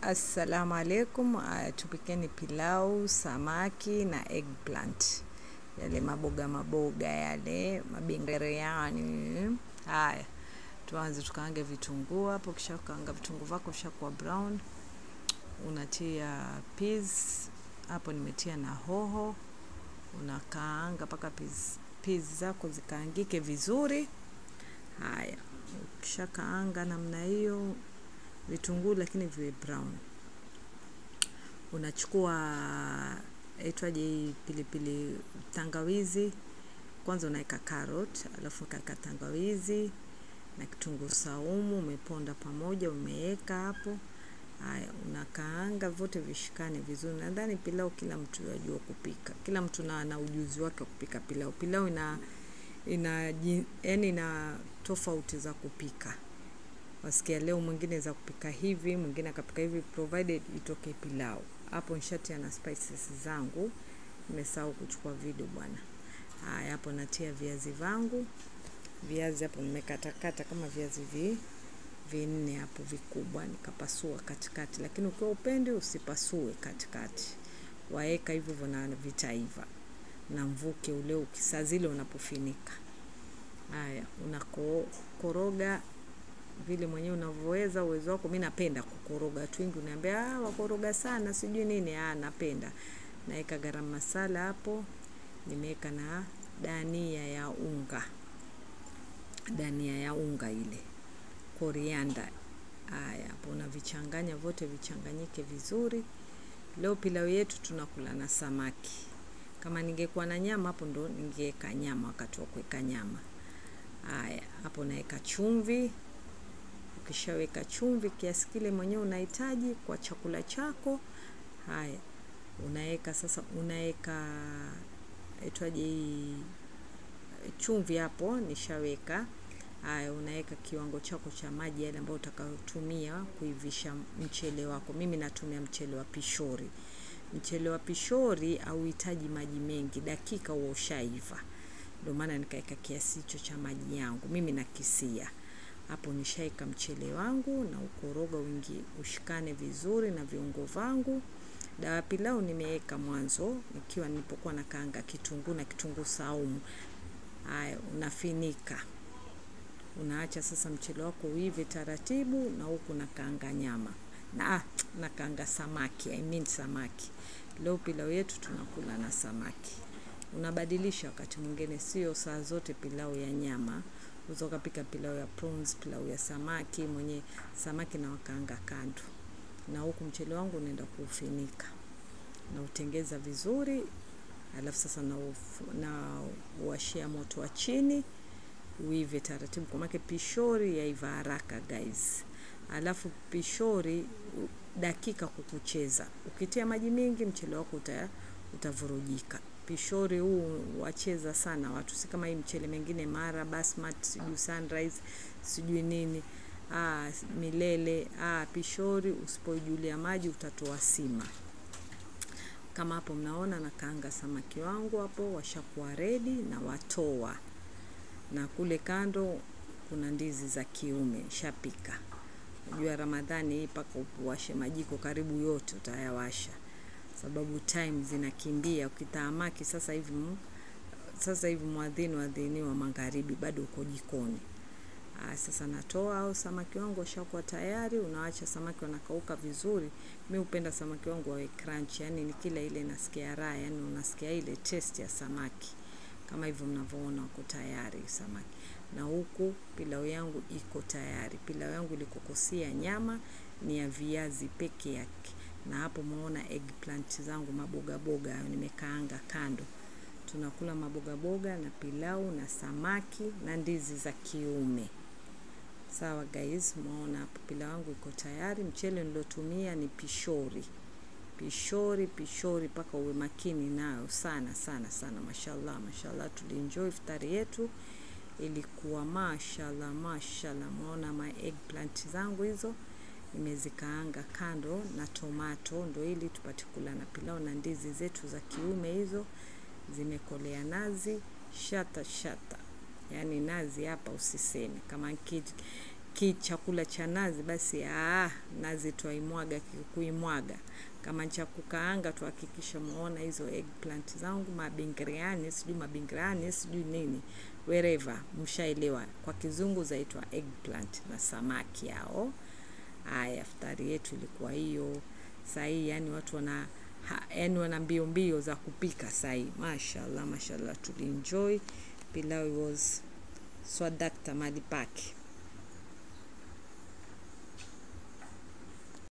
Assalamu alaikum. Tupikeni pilau, samaki na eggplant. Yale maboga yale, mabingereani. Haya. Tuanze tukaange vitunguu hapo, kisha kaanga vitunguu vako vishakuwa brown. Unatia peas. Hapo nimetia na hoho. Unakaanga paka peas zako zikaangike vizuri. Haya. Kisha kaanga namna hiyo vitunguu lakini viwe brown. Unachukua aitwaje pilipili tangawizi. Kwanza unaweka carrot, alafu ukaweka tangawizi na kitunguu saumu umeponda pamoja umeweka hapo. Haya, unakaanga vote vishikane vizuri. Nadhani pilau kila mtu anajua kupika. Kila mtu na ujuzi wake wa kupika pilau. Pilau ina tofauti za kupika. Wasikia leo mwingine za kupika hivi, mwingine akapika hivi, provided itoke pilau. Hapo nishatia na spices zangu. Nimesahau kuchukua video bwana. Haya, hapo natia viazi vangu. Viazi hapo nimekatakata kama viazi vinne hapo vikubwa, nikapasua katikati, lakini ukiwa upendi usipasue katikati. Waeka hivyo na vitaiva. Na mvuke ule ukisazile unapofinika. Haya, unakoroga vile mwenyewe unavyoweza, uwezo wako. Mimi napenda kukoroga. Watu wengi uniambia wakoroga sana sijui nini. Napenda. Naeka garam masala hapo. Nimeweka na dania ya unga. Dania ya unga ile. Korianda. Haya, hapo unavichanganya vote vichanganyike vizuri. Leo pilau yetu tunakula na samaki. Kama ningekuwa na nyama hapo ndo ningeweka nyama wakati wa kuweka nyama. Haya, hapo naeka chumvi. Ukishaweka chumvi kiasi kile mwenyewe unahitaji kwa chakula chako. Haya, unaweka chumvi hapo nishaweka. Haya, unaweka kiwango chako cha maji yale ambayo utakayotumia kuivisha mchele wako. Mimi natumia mchele wa pishori. Mchele wa pishori hauhitaji maji mengi, dakika huo ushaiva. Ndio maana nikaweka kiasi hicho cha maji yangu. Mimi nakisia. Hapo nishaika mchele wangu na ukoroga wingi ushikane vizuri na viungo vangu. Dawa pilau nimeweka mwanzo nikiwa nilipokuwa nakaanga kitunguu na kitunguu saumu. Haya, unafinika. Unaacha sasa mchele wako uive taratibu na huku nakaanga nyama. Nakaanga samaki, samaki. Leo pilau yetu tunakula na samaki. Unabadilisha wakati mwingine, sio saa zote pilau ya nyama. Unaweza kupika pilau ya prawns, pilau ya samaki, mwenye samaki na wakaanga kando. Na huku mchele wangu unaenda kuufinika. Na utengeza vizuri, alafu sasa na uwashia moto wa chini, uive taratibu kwa maana pishori yaiva haraka guys. Alafu pishori dakika kukucheza. Ukitia maji mengi mchele wako utavurujika. Pishori huu wacheza sana watu, si kama hii mchele mengine mara basmati, sijui sunrise, sijui nini, milele. Pishori usipoijulia maji utatoa sima. Kama hapo mnaona nakaanga samaki wangu hapo washakuwa ready na watoa. Na kule kando kuna ndizi za kiume shapika. Unajua Ramadhani hii paka uwashe majiko karibu yote utayawasha. Sababu time zinakimbia. Ukitaamaki sasa hivi muadhini wa magharibi bado uko jikoni. Sasa natoa au samaki wangu washakuwa tayari. Unaacha samaki wanakauka vizuri. Mimi hupenda samaki wangu wawe crunchy, yani nikila ile nasikia raha, yani unasikia ile taste ya samaki. Kama hivyo mnavyoona wako tayari samaki. Na huku pilau yangu iko tayari. Pilau yangu ilikokosia nyama ni ya viazi peke yake. Na hapo muona eggplant zangu maboga nimekaanga kando. Tunakula maboga na pilau na samaki na ndizi za kiume. Sawa guys, muona hapo pilau yangu iko tayari. Mchele nilotumia ni pishori. Pishori paka uwe makini nayo sana. Mashallah, tulienjoy iftari yetu. Ilikuwa mashallah. Muona ma eggplant zangu hizo. Nimezikaanga kando na tomato ndo ili tupate kula na pilau na ndizi zetu za kiume hizo. Zimekolea nazi shata. Yani nazi hapa usiseme. Kama chakula cha nazi, basi nazi tuimwaga kuimwaga. Kama cha kukaanga tuhakikisha muona hizo eggplant zangu, mabingriani, sijui nini, wherever, mshaelewa. Kwa kizungu zaitwa eggplant na samaki hao. Haya, iftari yetu ilikuwa hiyo. Sahi yani watu wana mbio za kupika sahi. Mashallah, tulienjoy. Pilau was swadakta mali pake.